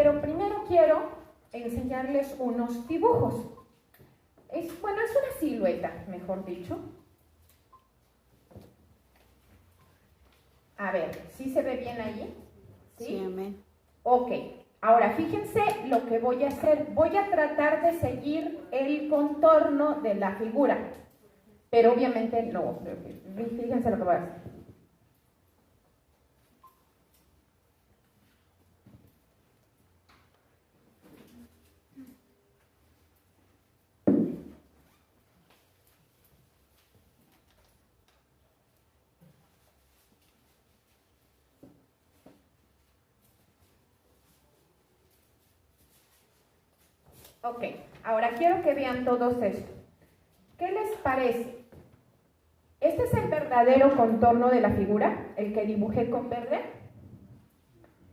pero primero quiero enseñarles unos dibujos. Es una silueta, mejor dicho. A ver, ¿sí se ve bien ahí? Sí, amén. Ok, ahora fíjense lo que voy a hacer. Voy a tratar de seguir el contorno de la figura, pero obviamente no. Fíjense lo que voy a hacer. Ok, ahora quiero que vean todos esto. ¿Qué les parece? ¿Este es el verdadero contorno de la figura? ¿El que dibujé con verde?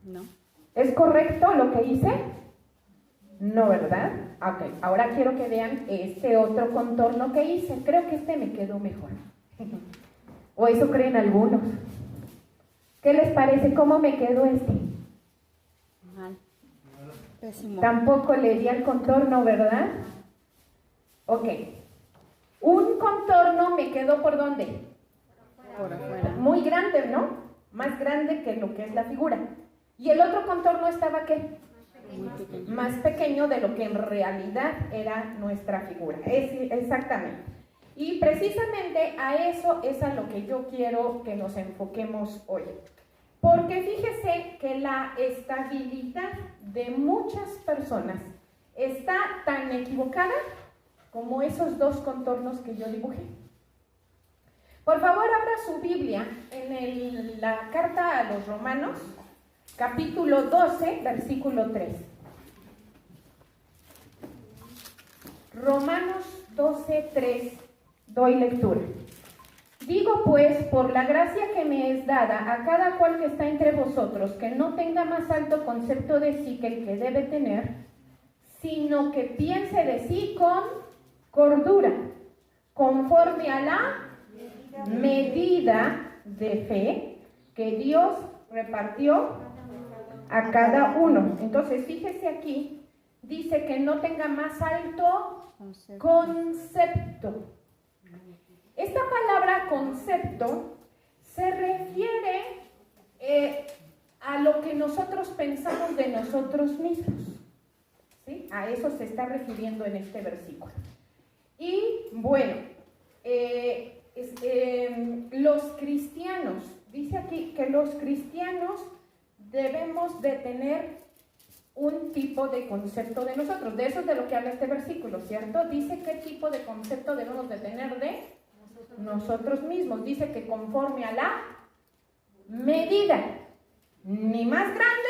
No. ¿Es correcto lo que hice? No, ¿verdad? Ok, ahora quiero que vean este otro contorno que hice. Creo que este me quedó mejor. ¿O eso creen algunos? ¿Qué les parece? ¿Cómo me quedó este? Mal. Pésimo. Tampoco le di al contorno, ¿verdad? Ok. Un contorno me quedó ¿por dónde? Por afuera. Muy grande, ¿no? Más grande que lo que es la figura. ¿Y el otro contorno estaba qué? Muy pequeño. Más pequeño de lo que en realidad era nuestra figura. Exactamente. Y precisamente a eso es a lo que yo quiero que nos enfoquemos hoy. Porque fíjese que la estabilidad de muchas personas está tan equivocada como esos dos contornos que yo dibujé. Por favor, abra su Biblia en la carta a los Romanos, capítulo 12, versículo 3. Romanos 12, 3, doy lectura. Digo pues, por la gracia que me es dada a cada cual que está entre vosotros, que no tenga más alto concepto de sí que el que debe tener, sino que piense de sí con cordura, conforme a la medida de fe que Dios repartió a cada uno. Entonces, fíjese aquí, dice que no tenga más alto concepto. Esta palabra concepto se refiere a lo que nosotros pensamos de nosotros mismos, ¿sí? A eso se está refiriendo en este versículo. Y bueno, los cristianos, dice aquí que los cristianos debemos de tener un tipo de concepto de nosotros. De eso es de lo que habla este versículo, ¿cierto? Dice qué tipo de concepto debemos de tener de nosotros mismos. Dice que conforme a la medida, ni más grande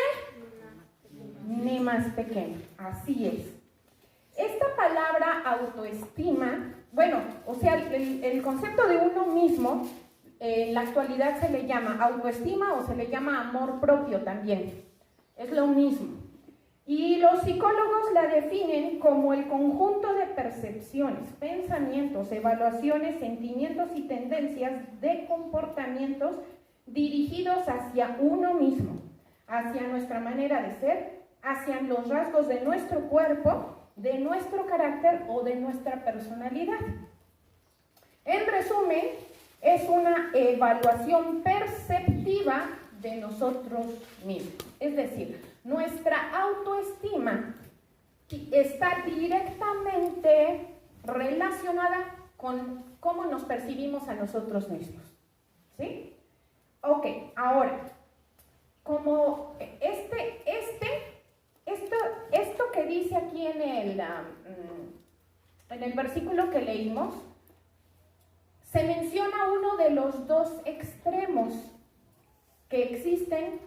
ni más pequeño. Así es. Esta palabra autoestima, bueno, o sea, el concepto de uno mismo, en la actualidad se le llama autoestima o se le llama amor propio también. Es lo mismo. Y los psicólogos la definen como el conjunto de percepciones, pensamientos, evaluaciones, sentimientos y tendencias de comportamientos dirigidos hacia uno mismo, hacia nuestra manera de ser, hacia los rasgos de nuestro cuerpo, de nuestro carácter o de nuestra personalidad. En resumen, es una evaluación perceptiva de nosotros mismos. Es decir, nuestra autoestima está directamente relacionada con cómo nos percibimos a nosotros mismos. ¿Sí? Ok, ahora, como esto que dice aquí en el versículo que leímos, se menciona uno de los dos extremos que existen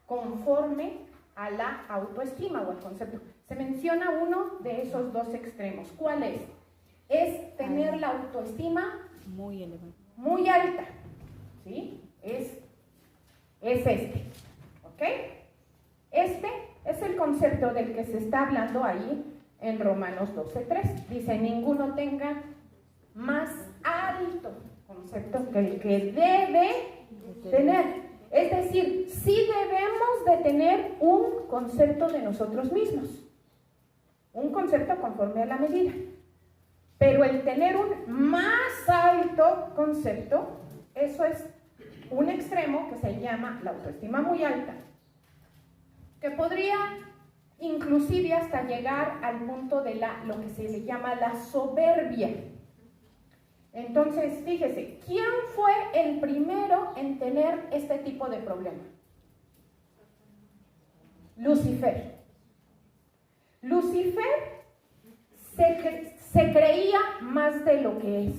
conforme a la autoestima o al concepto. Se menciona uno de esos dos extremos. ¿Cuál es? Es tener la autoestima muy elevada, muy alta, ¿sí? Es este, ¿ok? Este es el concepto del que se está hablando ahí en Romanos 12:3. Dice, ninguno tenga más alto concepto que el que debe tener. Es decir, sí debemos de tener un concepto de nosotros mismos, un concepto conforme a la medida. Pero el tener un más alto concepto, eso es un extremo que se llama la autoestima muy alta, que podría inclusive hasta llegar al punto de lo que se le llama la soberbia. Entonces, fíjese, ¿quién fue el primero en tener este tipo de problema? Lucifer. Lucifer se creía más de lo que es.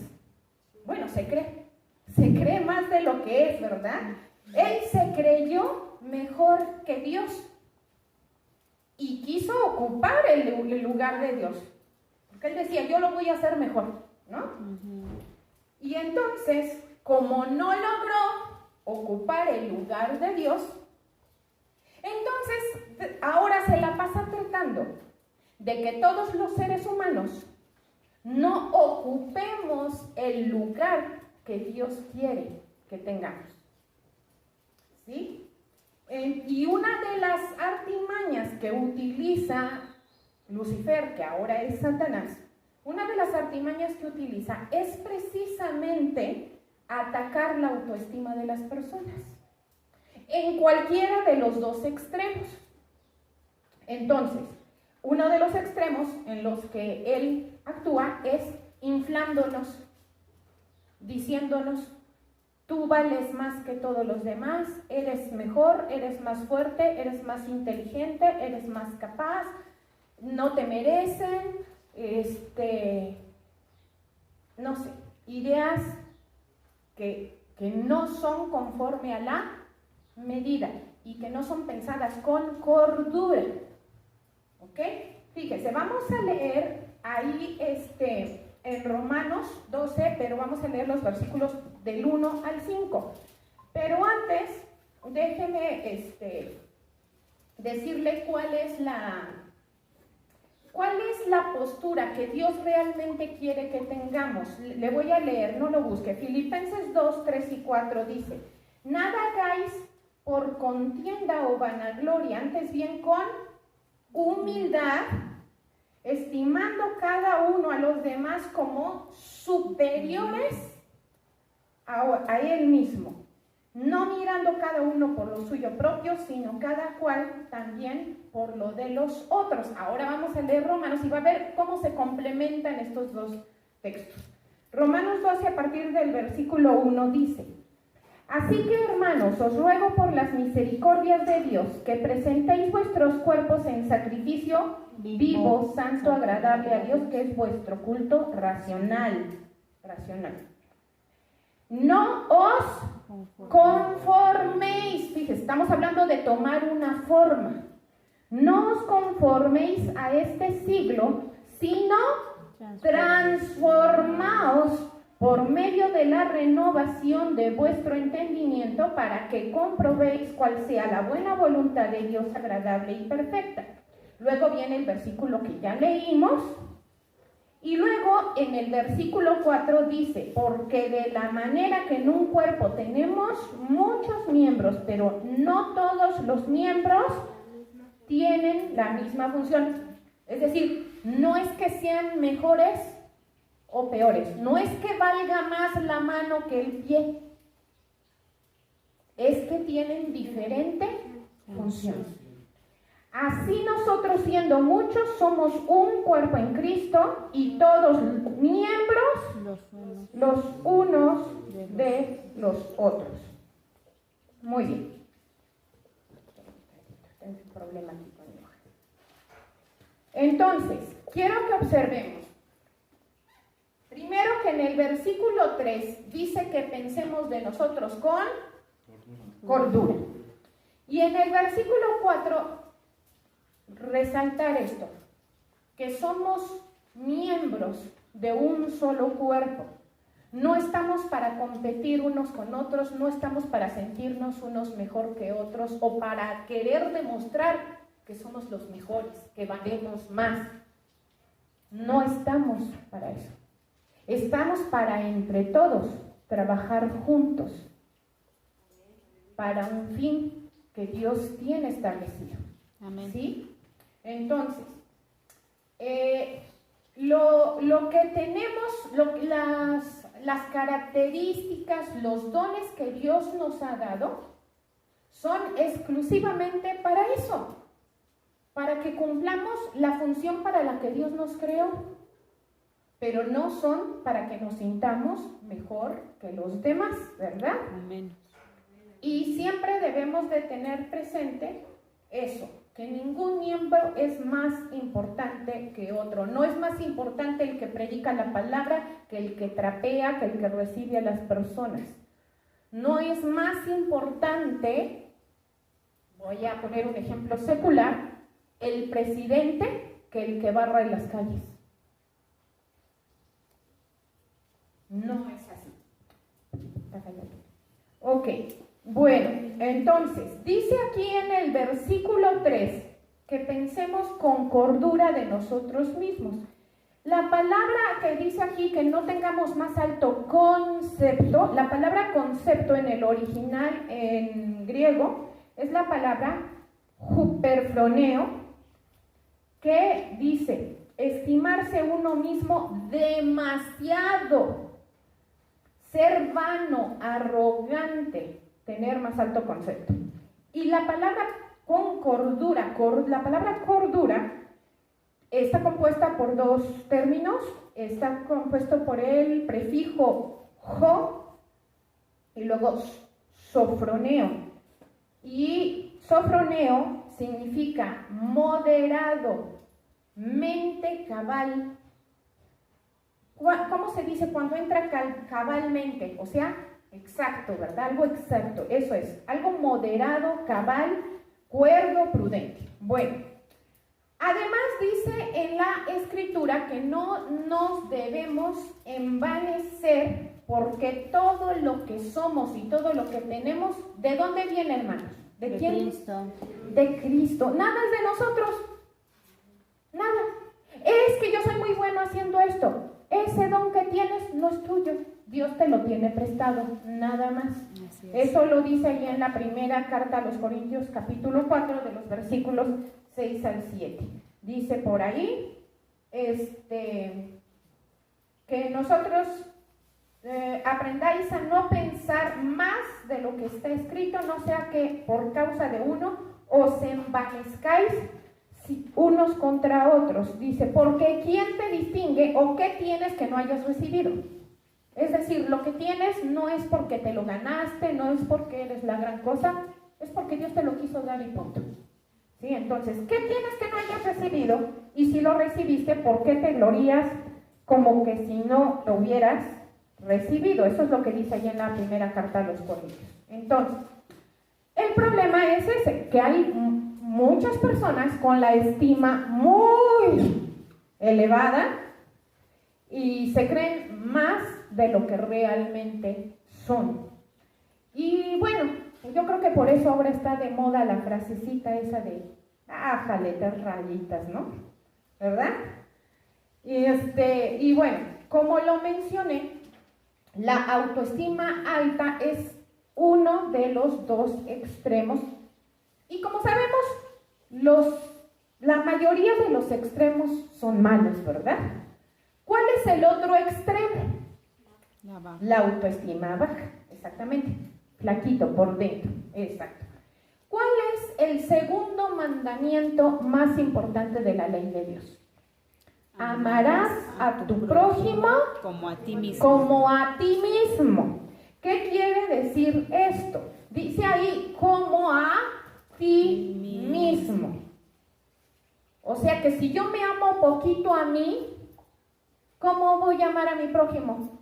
Bueno, se cree más de lo que es, ¿verdad? Él se creyó mejor que Dios y quiso ocupar el lugar de Dios, porque él decía, yo lo voy a hacer mejor, ¿no? Y entonces, como no logró ocupar el lugar de Dios, entonces ahora se la pasa tratando de que todos los seres humanos no ocupemos el lugar que Dios quiere que tengamos. ¿Sí? Y una de las artimañas que utiliza Lucifer, que ahora es Satanás, una de las artimañas que utiliza es precisamente atacar la autoestima de las personas, en cualquiera de los dos extremos. Entonces, uno de los extremos en los que él actúa es inflándonos, diciéndonos, tú vales más que todos los demás, eres mejor, eres más fuerte, eres más inteligente, eres más capaz, no te merecen, no sé, ideas que no son conforme a la medida y que no son pensadas con cordura. ¿Ok? Fíjese, vamos a leer ahí en Romanos 12, pero vamos a leer los versículos del 1 al 5. Pero antes, déjeme decirle cuál es la postura que Dios realmente quiere que tengamos. Le voy a leer, no lo busque. Filipenses 2, 3 y 4 dice, nada hagáis por contienda o vanagloria, antes bien con humildad, estimando cada uno a los demás como superiores a él mismo, no mirando cada uno por lo suyo propio, sino cada cual también por lo de los otros. Ahora vamos a leer Romanos y va a ver cómo se complementan estos dos textos. Romanos 12 a partir del versículo 1 dice, así que hermanos, os ruego por las misericordias de Dios que presentéis vuestros cuerpos en sacrificio vivo, santo, agradable a Dios, que es vuestro culto racional. No os conforméis, fíjese, estamos hablando de tomar una forma. No os conforméis a este siglo, sino transformaos por medio de la renovación de vuestro entendimiento para que comprobéis cuál sea la buena voluntad de Dios agradable y perfecta. Luego viene el versículo que ya leímos. Y luego en el versículo 4 dice, porque de la manera que en un cuerpo tenemos muchos miembros, pero no todos los miembros tienen la misma función. Es decir, no es que sean mejores o peores, no es que valga más la mano que el pie, es que tienen diferente función. Así nosotros, siendo muchos, somos un cuerpo en Cristo y todos miembros los unos de los otros. Muy bien. Tengo un problema aquí con mi hoja. Entonces, quiero que observemos. Primero que en el versículo 3 dice que pensemos de nosotros con cordura. Y en el versículo 4 resaltar esto, que somos miembros de un solo cuerpo. No estamos para competir unos con otros, no estamos para sentirnos unos mejor que otros o para querer demostrar que somos los mejores, que valemos más. No estamos para eso. Estamos para entre todos trabajar juntos. para un fin que Dios tiene establecido. Amén. ¿Sí? Entonces, lo que tenemos, las características, los dones que Dios nos ha dado, son exclusivamente para eso, para que cumplamos la función para la que Dios nos creó, pero no son para que nos sintamos mejor que los demás, ¿verdad? Amén. Y siempre debemos de tener presente eso, que ningún miembro es más importante que otro. No es más importante el que predica la palabra que el que trapea, que el que recibe a las personas. No es más importante, voy a poner un ejemplo secular, el presidente que el que barra en las calles. No es así. Ok. Bueno, entonces, dice aquí en el versículo 3 que pensemos con cordura de nosotros mismos. La palabra que dice aquí que no tengamos más alto concepto, la palabra concepto en el original en griego es la palabra huperfroneo, que dice estimarse uno mismo demasiado, ser vano, arrogante, tener más alto concepto. Y la palabra con cordura, la palabra cordura está compuesta por dos términos. Está compuesto por el prefijo jo y luego sofroneo. Y sofroneo significa moderado, mente cabal. ¿Cómo se dice cuando entra cabalmente? O sea, exacto, ¿verdad? Algo exacto, eso es, algo moderado, cabal, cuerdo, prudente. Bueno, además dice en la Escritura que no nos debemos envanecer, porque todo lo que somos y todo lo que tenemos, ¿de dónde viene, hermanos? ¿De quién? Cristo. De Cristo. Nada es de nosotros. Nada. Es que yo soy muy bueno haciendo esto. Ese don que tienes no es tuyo. Dios te lo tiene prestado, nada más. Eso lo dice ahí en la primera carta a los Corintios, capítulo 4, de los versículos 6 al 7. Dice por ahí que nosotros aprendáis a no pensar más de lo que está escrito, no sea que por causa de uno os envanezcáis unos contra otros. Dice, porque ¿quién te distingue o qué tienes que no hayas recibido? Es decir, lo que tienes no es porque te lo ganaste, no es porque eres la gran cosa, es porque Dios te lo quiso dar y punto. ¿Sí? Entonces, ¿qué tienes que no hayas recibido? Y si lo recibiste, ¿por qué te glorías como que si no lo hubieras recibido? Eso es lo que dice ahí en la primera carta a los Corintios. Entonces, el problema es ese, que hay muchas personas con la estima muy elevada y se creen más de lo que realmente son. Y bueno, yo creo que por eso ahora está de moda la frasecita esa de ájale, te rayitas, ¿no? ¿Verdad? Y bueno, como lo mencioné, la autoestima alta es uno de los dos extremos. Y como sabemos, la mayoría de los extremos son malos, ¿verdad? ¿Cuál es el otro extremo? La autoestima baja, exactamente. Flaquito por dentro, exacto. ¿Cuál es el segundo mandamiento más importante de la ley de Dios? Amarás a tu prójimo como a ti mismo. Como a ti mismo. ¿Qué quiere decir esto? Dice ahí, como a ti mismo. O sea que si yo me amo poquito a mí, ¿cómo voy a amar a mi prójimo?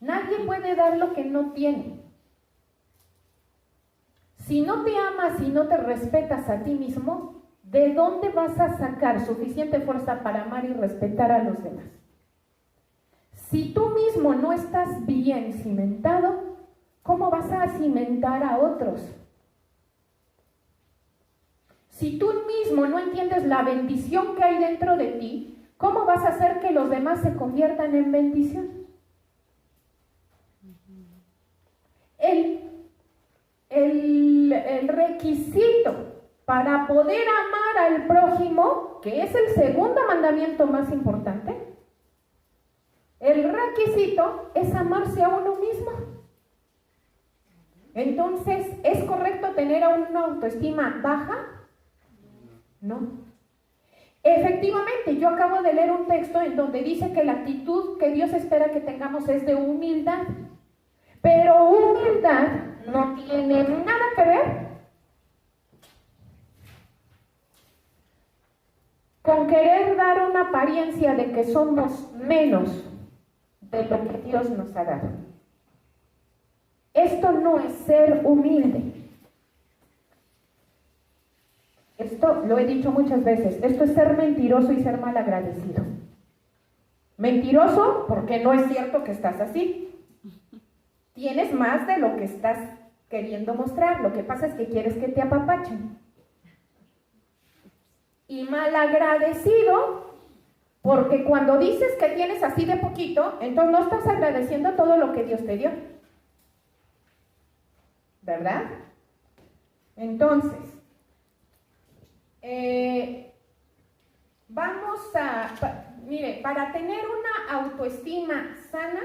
Nadie puede dar lo que no tiene. Si no te amas y no te respetas a ti mismo, ¿de dónde vas a sacar suficiente fuerza para amar y respetar a los demás? Si tú mismo no estás bien cimentado, ¿cómo vas a cimentar a otros? Si tú mismo no entiendes la bendición que hay dentro de ti, ¿cómo vas a hacer que los demás se conviertan en bendición? El para poder amar al prójimo, que es el segundo mandamiento más importante, el requisito es amarse a uno mismo. Entonces, ¿es correcto tener una autoestima baja? No. Efectivamente, yo acabo de leer un texto en donde dice que la actitud que Dios espera que tengamos es de humildad. Pero humildad no tiene nada que ver con querer dar una apariencia de que somos menos de lo que Dios nos ha dado. Esto no es ser humilde. Esto lo he dicho muchas veces, esto es ser mentiroso y ser malagradecido. Mentiroso porque no es cierto que estás así. Tienes más de lo que estás queriendo mostrar, lo que pasa es que quieres que te apapachen. Y malagradecido porque cuando dices que tienes así de poquito, entonces no estás agradeciendo todo lo que Dios te dio. ¿Verdad? Entonces, mire, para tener una autoestima sana,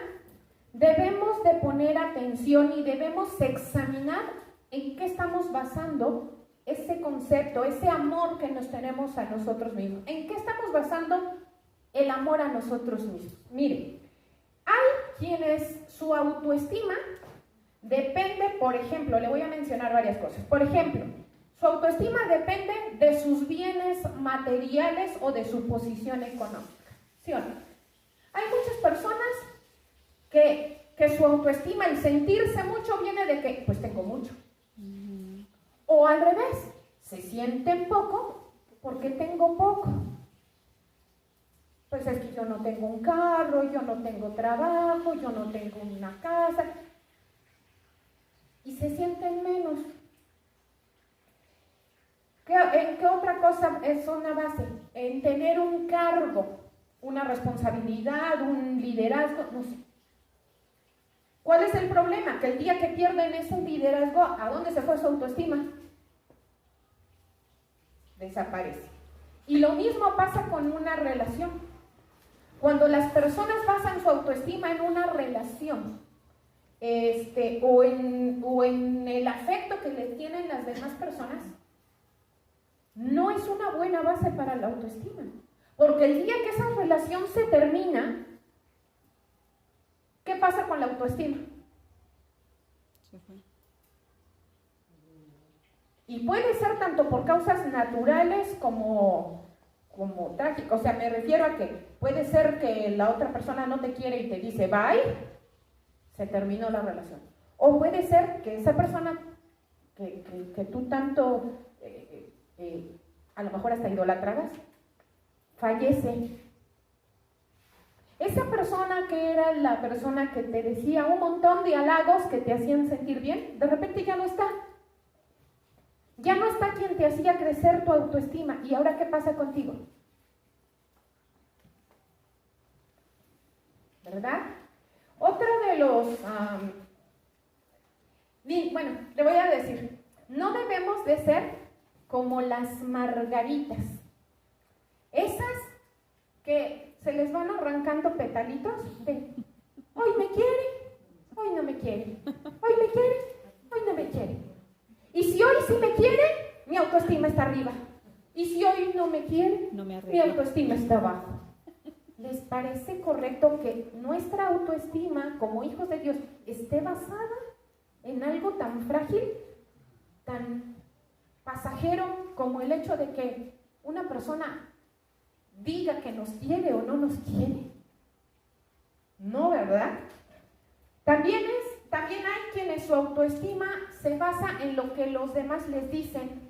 debemos de poner atención y debemos examinar en qué estamos basando ese concepto, ese amor que nos tenemos a nosotros mismos. ¿En qué estamos basando el amor a nosotros mismos? Mire, hay quienes su autoestima depende, por ejemplo, le voy a mencionar varias cosas. Por ejemplo, su autoestima depende de sus bienes materiales o de su posición económica. ¿Sí o no? Hay muchas personas que su autoestima, el sentirse mucho, viene de que, pues tengo mucho. O al revés, se sienten poco porque tengo poco. Pues es que yo no tengo un carro, yo no tengo trabajo, yo no tengo una casa. Y se sienten menos. ¿En qué otra cosa es una base? En tener un cargo, una responsabilidad, un liderazgo, no sé. ¿Cuál es el problema? Que el día que pierden ese liderazgo, ¿a dónde se fue su autoestima? Desaparece. Y lo mismo pasa con una relación. Cuando las personas basan su autoestima en una relación, o en el afecto que le tienen las demás personas, no es una buena base para la autoestima. Porque el día que esa relación se termina, ¿qué pasa con la autoestima? Y puede ser tanto por causas naturales como trágicas. O sea, me refiero a que puede ser que la otra persona no te quiere y te dice bye, se terminó la relación. O puede ser que esa persona que tú tanto, a lo mejor hasta idolatrabas, fallece. Esa persona que era la persona que te decía un montón de halagos que te hacían sentir bien, de repente ya no está. Ya no está quien te hacía crecer tu autoestima. ¿Y ahora qué pasa contigo? ¿Verdad? Otro de los... bueno, le voy a decir, no debemos de ser como las margaritas. Esas que se les van arrancando petalitos de hoy me quiere, hoy no me quiere, hoy me quiere, hoy no me quiere. Y si hoy sí me quiere, mi autoestima está arriba. Y si hoy no me quiere, mi autoestima está abajo. ¿Les parece correcto que nuestra autoestima como hijos de Dios esté basada en algo tan frágil, tan pasajero como el hecho de que una persona diga que nos quiere o no nos quiere? No, ¿verdad? También hay quienes su autoestima se basa en lo que los demás les dicen.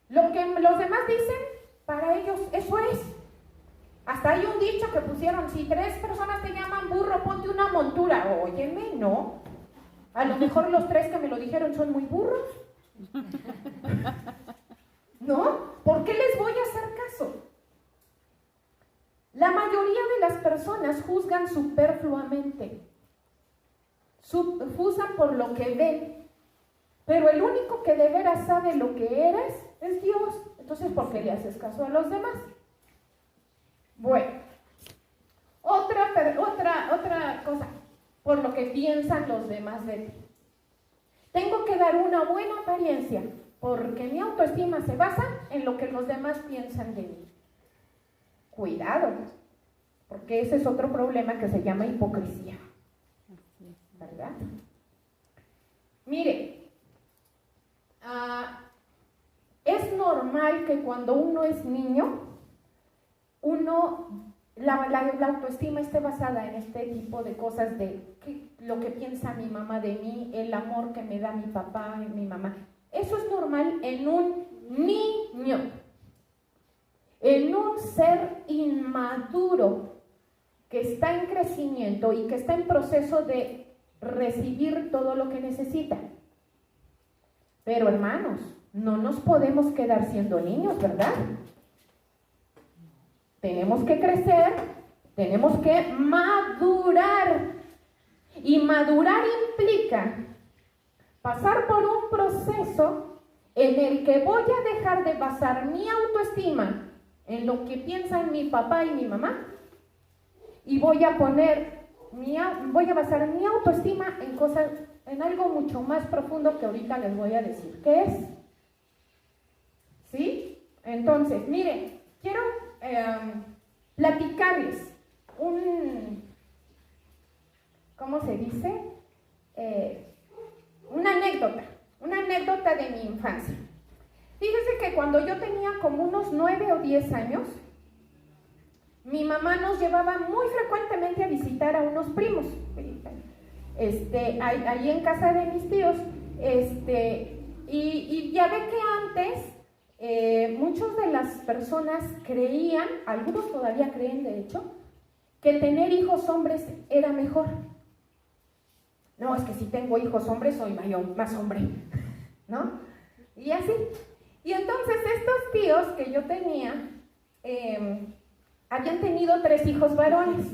Lo que los demás dicen, para ellos eso es. Hasta hay un dicho que pusieron, si 3 personas te llaman burro, ponte una montura. Óyeme, no. A lo mejor los 3 que me lo dijeron son muy burros. ¿No? ¿Por qué les voy a hacer caso? La mayoría de las personas juzgan superfluamente. Juzgan por lo que ven, Pero el único que de veras sabe lo que eres es Dios. Entonces, ¿por qué le haces caso a los demás? Bueno, otra cosa, por lo que piensan los demás de ti. Tengo que dar una buena apariencia, porque mi autoestima se basa en lo que los demás piensan de mí. Cuidado, porque ese es otro problema que se llama hipocresía, ¿verdad? Mire, es normal que cuando uno es niño, la autoestima esté basada en este tipo de cosas de lo que piensa mi mamá de mí, el amor que me da mi papá y mi mamá. Eso es normal en un niño, en un ser inmaduro que está en crecimiento y que está en proceso de recibir todo lo que necesita. Pero hermanos, no nos podemos quedar siendo niños, ¿verdad? Tenemos que crecer, tenemos que madurar. Y madurar implica pasar por un proceso en el que voy a dejar de basar mi autoestima en lo que piensan mi papá y mi mamá y voy a basar mi autoestima en algo mucho más profundo que ahorita les voy a decir. ¿Qué es? ¿Sí? Entonces, miren, quiero platicarles ¿cómo se dice? Una anécdota de mi infancia. Fíjense que cuando yo tenía como unos 9 o 10 años, mi mamá nos llevaba muy frecuentemente a visitar a unos primos, ahí en casa de mis tíos, y ya ve que antes muchas de las personas creían, algunos todavía creen de hecho, que tener hijos hombres era mejor. No, es que si tengo hijos hombres soy más hombre, ¿no? Y así. Y entonces estos tíos que yo tenía habían tenido 3 hijos varones.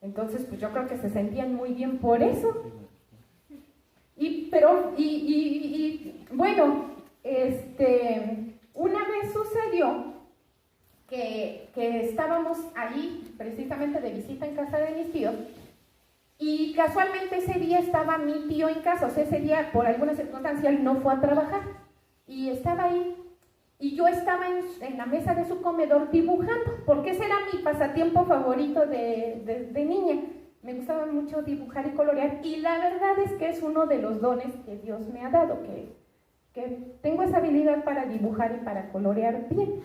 Entonces, pues yo creo que se sentían muy bien por eso. Bueno, una vez sucedió que estábamos ahí, precisamente de visita en casa de mis tíos, y casualmente ese día estaba mi tío en casa, o sea, ese día por alguna circunstancia él no fue a trabajar, y estaba ahí, y yo estaba en la mesa de su comedor dibujando, porque ese era mi pasatiempo favorito de niña. Me gustaba mucho dibujar y colorear, y la verdad es que es uno de los dones que Dios me ha dado, que tengo esa habilidad para dibujar y para colorear bien.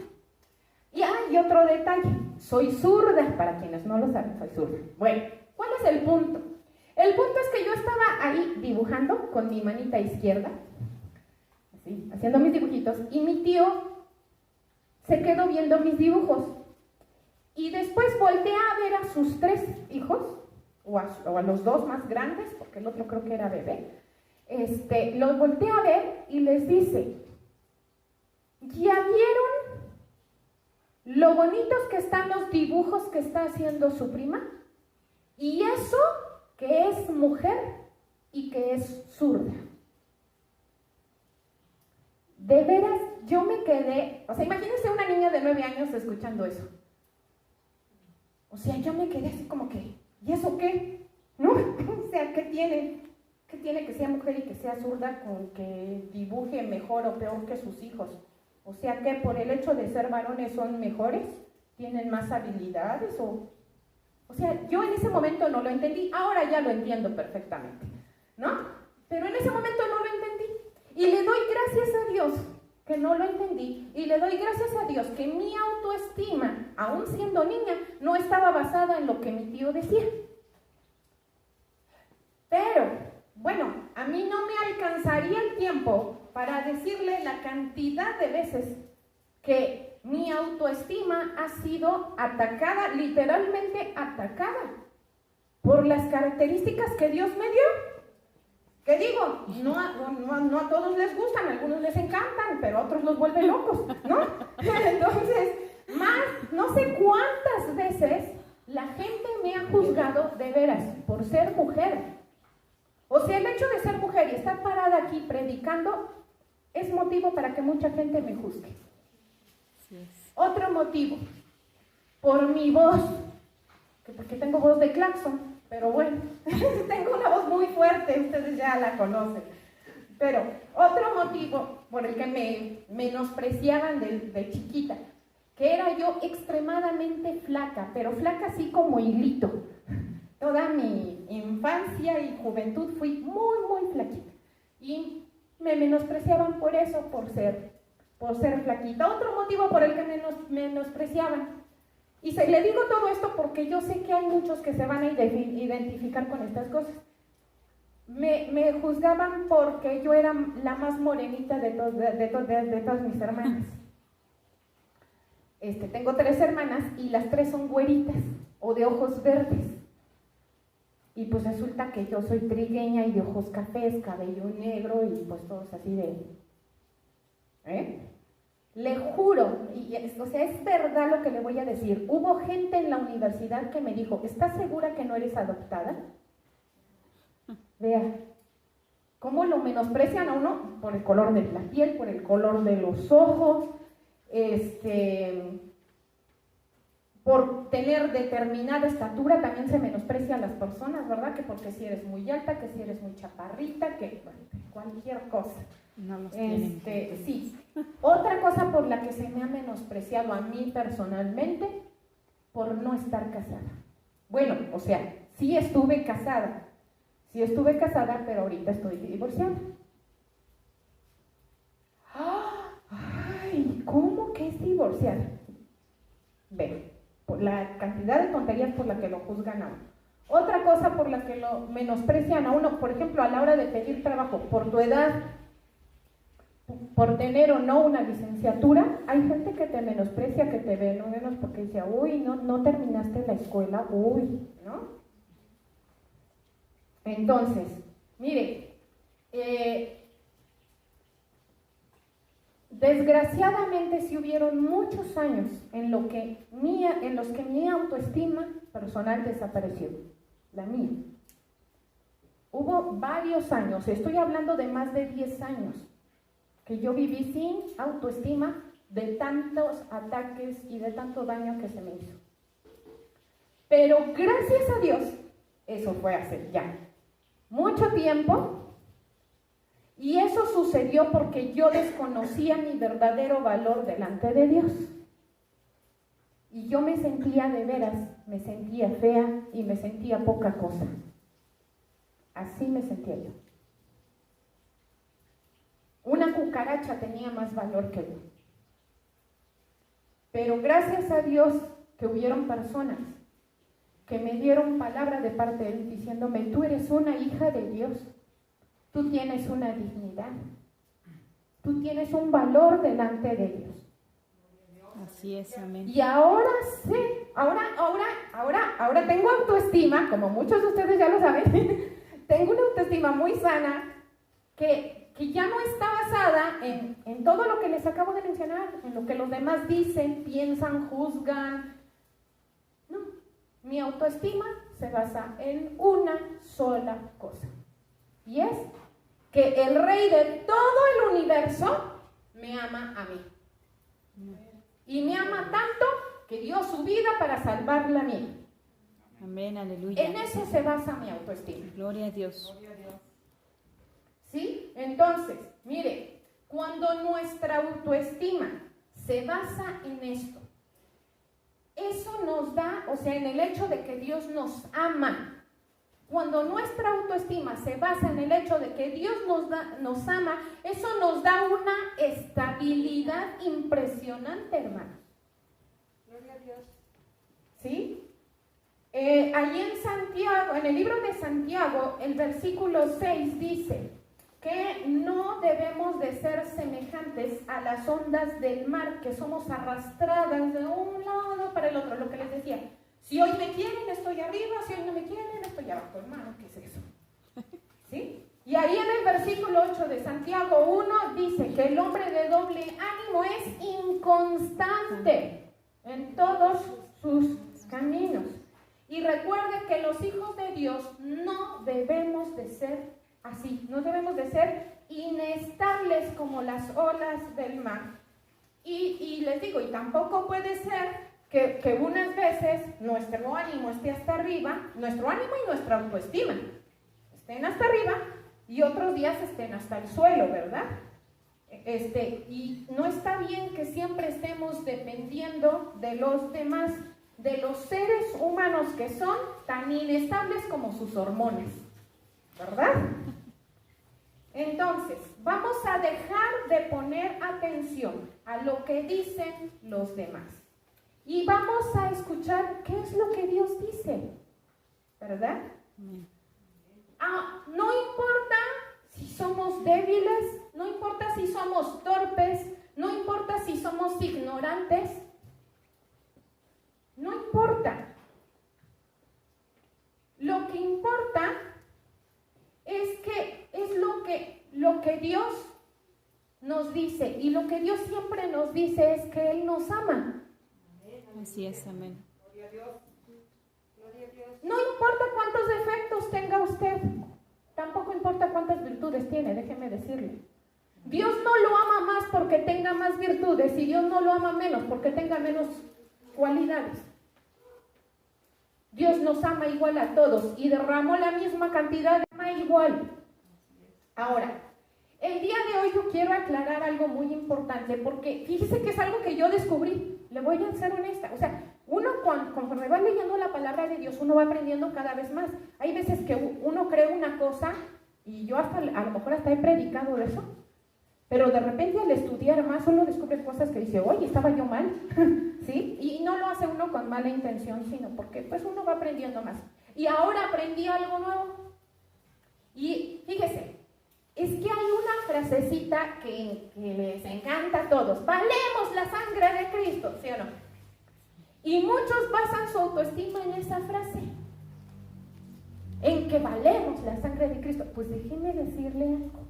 Y otro detalle, soy zurda, para quienes no lo saben, soy zurda. Bueno, ¿cuál es el punto? El punto es que yo estaba ahí dibujando con mi manita izquierda, así, haciendo mis dibujitos, y mi tío se quedó viendo mis dibujos. Y después volteé a ver a sus 3 hijos, o a los 2 más grandes, porque el otro creo que era bebé. Los volteé a ver y les dice, ¿ya vieron lo bonitos que están los dibujos que está haciendo su prima? Y eso que es mujer y que es zurda. De veras, yo me quedé, o sea, imagínense una niña de 9 años escuchando eso. O sea, yo me quedé así como que, ¿y eso qué? ¿No? O sea, ¿qué tiene? ¿Qué tiene que sea mujer y que sea zurda con que dibuje mejor o peor que sus hijos? O sea, ¿que por el hecho de ser varones son mejores? ¿Tienen más habilidades? O sea, yo en ese momento no lo entendí, ahora ya lo entiendo perfectamente, ¿no? Pero en ese momento no lo entendí. Y le doy gracias a Dios que no lo entendí. Y le doy gracias a Dios que mi autoestima, aún siendo niña, no estaba basada en lo que mi tío decía. Pero, bueno, a mí no me alcanzaría el tiempo para decirle la cantidad de veces que mi autoestima ha sido atacada, literalmente atacada, por las características que Dios me dio. Que digo, no a todos les gustan, a algunos les encantan, pero a otros los vuelven locos, ¿no? Entonces, no sé cuántas veces la gente me ha juzgado de veras por ser mujer. O sea, el hecho de ser mujer y estar parada aquí predicando es motivo para que mucha gente me juzgue. Así es. Otro motivo, por mi voz, porque tengo voz de claxon, pero bueno, tengo una voz muy fuerte, ustedes ya la conocen. Pero otro motivo por el que me menospreciaban de chiquita, que era yo extremadamente flaca, pero flaca así como hilito. Toda mi infancia y juventud fui muy, muy flaquita. Y me menospreciaban por eso, por ser flaquita. Otro motivo por el que me menospreciaban. Y le digo todo esto porque yo sé que hay muchos que se van a identificar con estas cosas. Me juzgaban porque yo era la más morenita de todas mis hermanas. Tengo 3 hermanas y las 3 son güeritas o de ojos verdes. Y pues resulta que yo soy trigueña y de ojos cafés, cabello negro y pues todos así de... Le juro, o sea, es verdad lo que le voy a decir. Hubo gente en la universidad que me dijo, ¿estás segura que no eres adoptada? Vea, cómo lo menosprecian a uno por el color de la piel, por el color de los ojos, por tener determinada estatura también se menosprecia a las personas, ¿verdad? Que porque si eres muy alta, que si eres muy chaparrita, que bueno, cualquier cosa. No los tienen. Sí. Otra cosa por la que se me ha menospreciado a mí personalmente, por no estar casada. Bueno, o sea, sí estuve casada, pero ahorita estoy divorciada. Ay, ¿cómo que es divorciada? Ve, por la cantidad de tonterías por la que lo juzgan a uno. Otra cosa por la que lo menosprecian a uno, por ejemplo, a la hora de pedir trabajo, por tu edad, por tener o no una licenciatura, hay gente que te menosprecia, que te ve no menos porque dice, uy, no terminaste la escuela, uy, ¿no? Entonces, mire, desgraciadamente sí hubieron muchos años en los que mi autoestima personal desapareció, la mía. Hubo varios años, estoy hablando de más de 10 años, que yo viví sin autoestima de tantos ataques y de tanto daño que se me hizo. Pero gracias a Dios, eso fue hace ya mucho tiempo, y eso sucedió porque yo desconocía mi verdadero valor delante de Dios. Y yo me sentía de veras, me sentía fea y me sentía poca cosa. Así me sentía yo. Una cucaracha tenía más valor que yo. Pero gracias a Dios que hubieron personas que me dieron palabra de parte de Él diciéndome, tú eres una hija de Dios, tú tienes una dignidad, tú tienes un valor delante de Dios. Así es, amén. Y ahora sé, ahora tengo autoestima, como muchos de ustedes ya lo saben, tengo una autoestima muy sana que ya no está basada en todo lo que les acabo de mencionar, en lo que los demás dicen, piensan, juzgan. No, mi autoestima se basa en una sola cosa, y es que el Rey de todo el universo me ama a mí. Y me ama tanto que dio su vida para salvar la mía. Amén, aleluya. En eso se basa mi autoestima. Gloria a Dios. ¿Sí? Entonces, mire, cuando nuestra autoestima se basa en esto, eso nos da, o sea, en el hecho de que Dios nos ama. Cuando nuestra autoestima se basa en el hecho de que Dios nos ama, eso nos da una estabilidad impresionante, hermanos. Gloria a Dios. ¿Sí? Allí en Santiago, en el libro de Santiago, el versículo 6 dice que no debemos de ser semejantes a las ondas del mar, que somos arrastradas de un lado para el otro, lo que les decía. Si hoy me quieren, estoy arriba, si hoy no me quieren, estoy abajo, hermano, ¿qué es eso? ¿Sí? Y ahí en el versículo 8 de Santiago 1 dice que el hombre de doble ánimo es inconstante en todos sus caminos. Y recuerde que los hijos de Dios no debemos de ser así, no debemos de ser inestables como las olas del mar. Y les digo, y tampoco puede ser que unas veces nuestro ánimo esté hasta arriba, nuestro ánimo y nuestra autoestima estén hasta arriba y otros días estén hasta el suelo, ¿verdad? Y no está bien que siempre estemos dependiendo de los demás, de los seres humanos que son tan inestables como sus hormonas, ¿verdad? Entonces, vamos a dejar de poner atención a lo que dicen los demás y vamos a escuchar qué es lo que Dios dice, ¿verdad? No importa si somos débiles, no importa si somos torpes, no importa si somos ignorantes, no importa. Lo que importa es que es lo que Dios nos dice, y lo que Dios siempre nos dice es que Él nos ama. Así es, amén. Gloria a Dios. Gloria a Dios. No importa cuántos defectos tenga usted, tampoco importa cuántas virtudes tiene, déjeme decirle. Dios no lo ama más porque tenga más virtudes y Dios no lo ama menos porque tenga menos cualidades. Dios nos ama igual a todos y derramó la misma cantidad de ama igual. Ahora, el día de hoy yo quiero aclarar algo muy importante porque fíjese que es algo que yo descubrí, le voy a ser honesta, o sea, uno conforme va leyendo la palabra de Dios, uno va aprendiendo cada vez más. Hay veces que uno cree una cosa y yo hasta, a lo mejor hasta he predicado de eso, pero de repente al estudiar más uno descubre cosas que dice, oye, estaba yo mal, ¿sí? Y no lo hace uno con mala intención, sino porque pues uno va aprendiendo más. Y ahora aprendí algo nuevo. Y fíjese, es que hay una frasecita que les encanta a todos. Valemos la sangre de Cristo, ¿sí o no? Y muchos basan su autoestima en esa frase. En que valemos la sangre de Cristo. Pues déjenme decirle algo.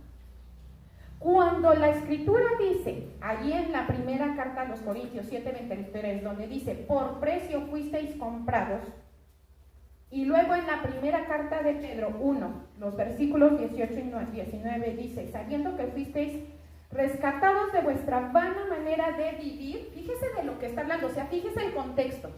Cuando la Escritura dice, allí en la primera carta a los Corintios 7:23, donde dice, por precio fuisteis comprados, y luego en la primera carta de Pedro 1, los versículos 18 y 19 dice, sabiendo que fuisteis rescatados de vuestra vana manera de vivir, fíjese de lo que está hablando, o sea, fíjese el contexto,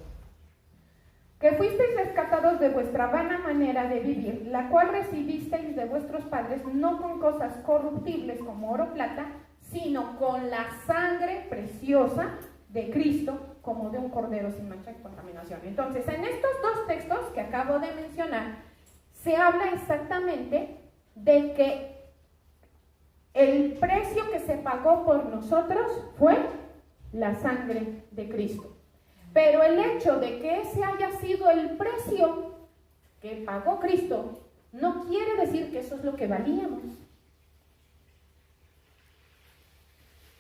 que fuisteis rescatados de vuestra vana manera de vivir, la cual recibisteis de vuestros padres, no con cosas corruptibles como oro o plata, sino con la sangre preciosa de Cristo, como de un cordero sin mancha y contaminación. Entonces, en estos dos textos que acabo de mencionar, se habla exactamente de que el precio que se pagó por nosotros fue la sangre de Cristo. Pero el hecho de que ese haya sido el precio que pagó Cristo, no quiere decir que eso es lo que valíamos.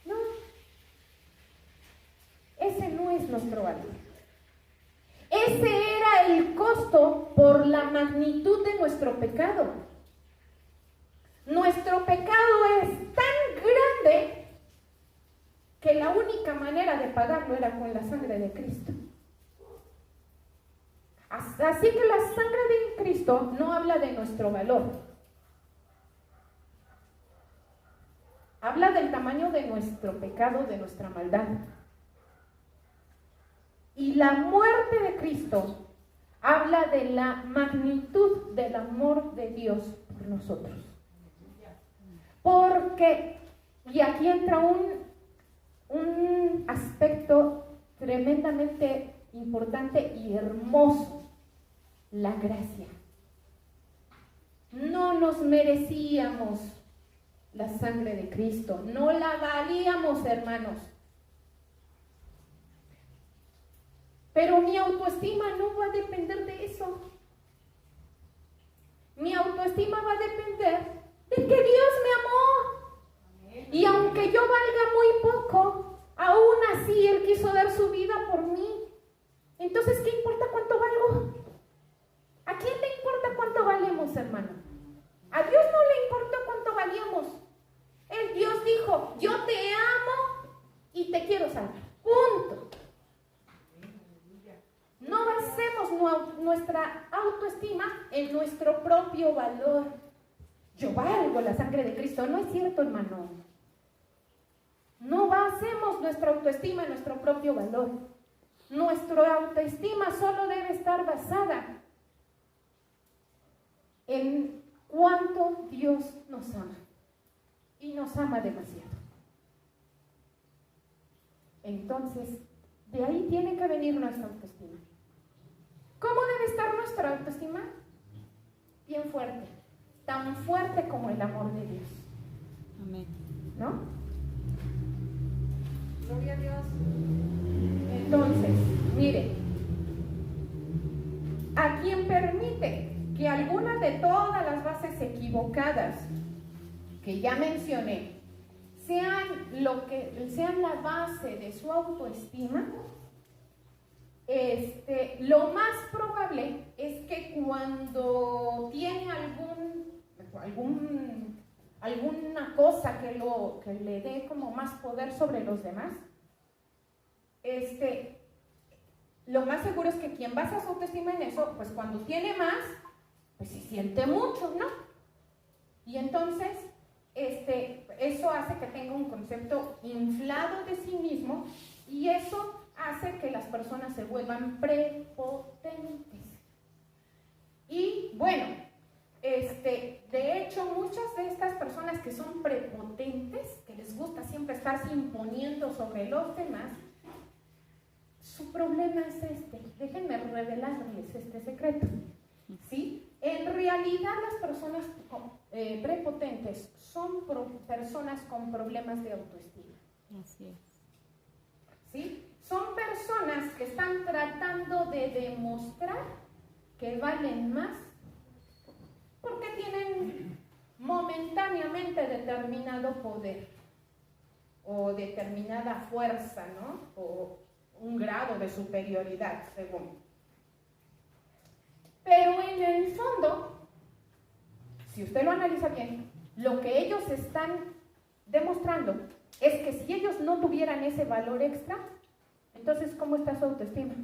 No. Ese no es nuestro valor. Ese era el costo por la magnitud de nuestro pecado. Nuestro pecado es tan grande que la única manera de pagarlo era con la sangre de Cristo. Así que la sangre de Cristo no habla de nuestro valor. Habla del tamaño de nuestro pecado, de nuestra maldad. Y la muerte de Cristo habla de la magnitud del amor de Dios por nosotros. Porque, y aquí entra un aspecto tremendamente importante y hermoso, la gracia. No nos merecíamos la sangre de Cristo, no la valíamos, hermanos. Pero mi autoestima no va a depender de eso. Mi autoestima va a depender de que Dios me amó. Y aunque yo valga muy poco, aún así Él quiso dar su vida por mí. Entonces, ¿qué importa cuánto valgo? ¿A quién le importa cuánto valemos, hermano? A Dios no le importa cuánto valíamos. Dios dijo, yo te amo y te quiero salvar. Punto. No basemos nuestra autoestima en nuestro propio valor. yo valgo la sangre de Cristo. No es cierto, hermano. No basemos nuestra autoestima en nuestro propio valor. Nuestra autoestima solo debe estar basada en cuánto Dios nos ama. Y nos ama demasiado. Entonces, de ahí tiene que venir nuestra autoestima. ¿Cómo debe estar nuestra autoestima? Bien fuerte. Tan fuerte como el amor de Dios. Amén. ¿No? Gloria a Dios. Entonces, mire, a quien permite que alguna de todas las bases equivocadas que ya mencioné sean la base de su autoestima, lo más probable es que cuando tiene alguna cosa que le dé como más poder sobre los demás, lo más seguro es que quien basa su autoestima en eso, pues cuando tiene más, pues se siente mucho, ¿no? Y entonces, eso hace que tenga un concepto inflado de sí mismo y eso hace que las personas se vuelvan prepotentes. Y bueno, de hecho, muchas de estas personas que son prepotentes, que les gusta siempre estarse imponiendo sobre los demás, su problema es déjenme revelarles este secreto, ¿sí? En realidad las personas prepotentes son personas con problemas de autoestima. Así es. ¿Sí? Son personas que están tratando de demostrar que valen más porque tienen momentáneamente determinado poder o determinada fuerza, ¿no? O un grado de superioridad, según. Pero en el fondo, si usted lo analiza bien, lo que ellos están demostrando es que si ellos no tuvieran ese valor extra, entonces, ¿cómo está su autoestima?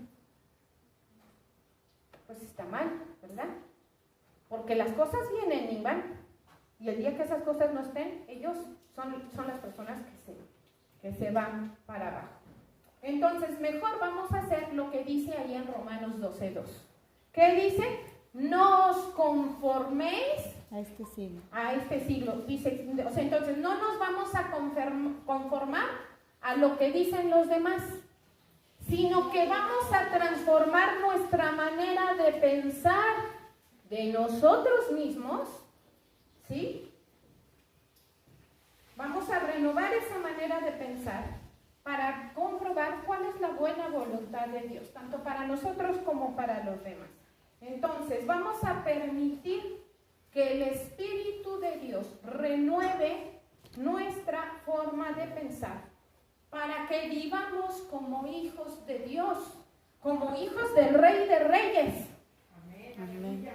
Pues está mal, ¿verdad? Porque las cosas vienen y van. Y el día que esas cosas no estén, ellos son las personas que se van para abajo. Entonces, mejor vamos a hacer lo que dice ahí en Romanos 12:2. ¿Qué dice? No os conforméis A este siglo. a este siglo. Dice, o sea, entonces no nos vamos a conformar a lo que dicen los demás, sino que vamos a transformar nuestra manera de pensar de nosotros mismos, ¿sí? Vamos a renovar esa manera de pensar para comprobar cuál es la buena voluntad de Dios, tanto para nosotros como para los demás. Entonces, vamos a permitir que el Espíritu de Dios renueve nuestra forma de pensar para que vivamos como hijos de Dios, como hijos del Rey de Reyes. Amén.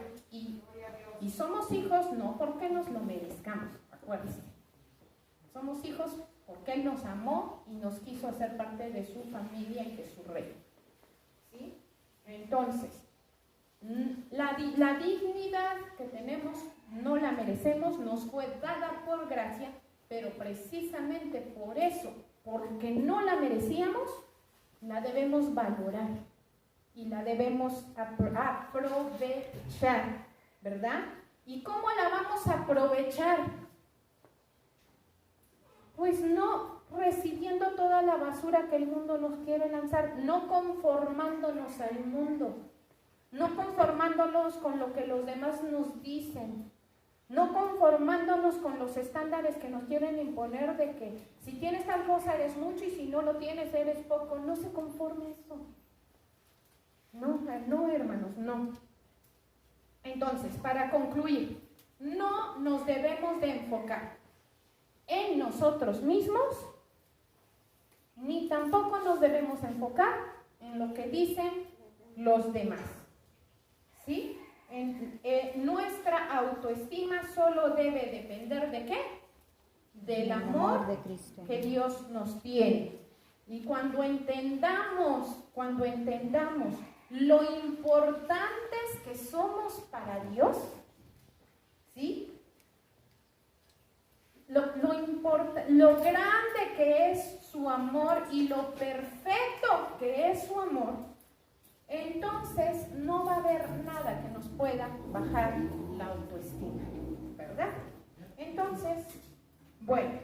Y somos hijos no porque nos lo merezcamos, acuérdense. Somos hijos porque Él nos amó y nos quiso hacer parte de su familia y de su reino. ¿Sí? Entonces, la dignidad que tenemos no la merecemos, nos fue dada por gracia, pero precisamente por eso, porque no la merecíamos, la debemos valorar y la debemos aprovechar, ¿verdad? ¿Y cómo la vamos a aprovechar? Pues no recibiendo toda la basura que el mundo nos quiere lanzar, no conformándonos al mundo, no conformándonos con lo que los demás nos dicen, no conformándonos con los estándares que nos quieren imponer de que si tienes tal cosa eres mucho y si no lo tienes eres poco. No se conforme eso. No, hermanos, no. Entonces, para concluir, no nos debemos de enfocar en nosotros mismos, ni tampoco nos debemos enfocar en lo que dicen los demás. ¿Sí? Nuestra autoestima solo debe depender ¿de qué? Del amor de Cristo que Dios nos tiene. Y cuando entendamos lo importantes que somos para Dios, ¿sí? lo grande que es su amor y lo perfecto que es su amor, entonces no va a haber nada que nos pueda bajar la autoestima, ¿verdad? Entonces, bueno,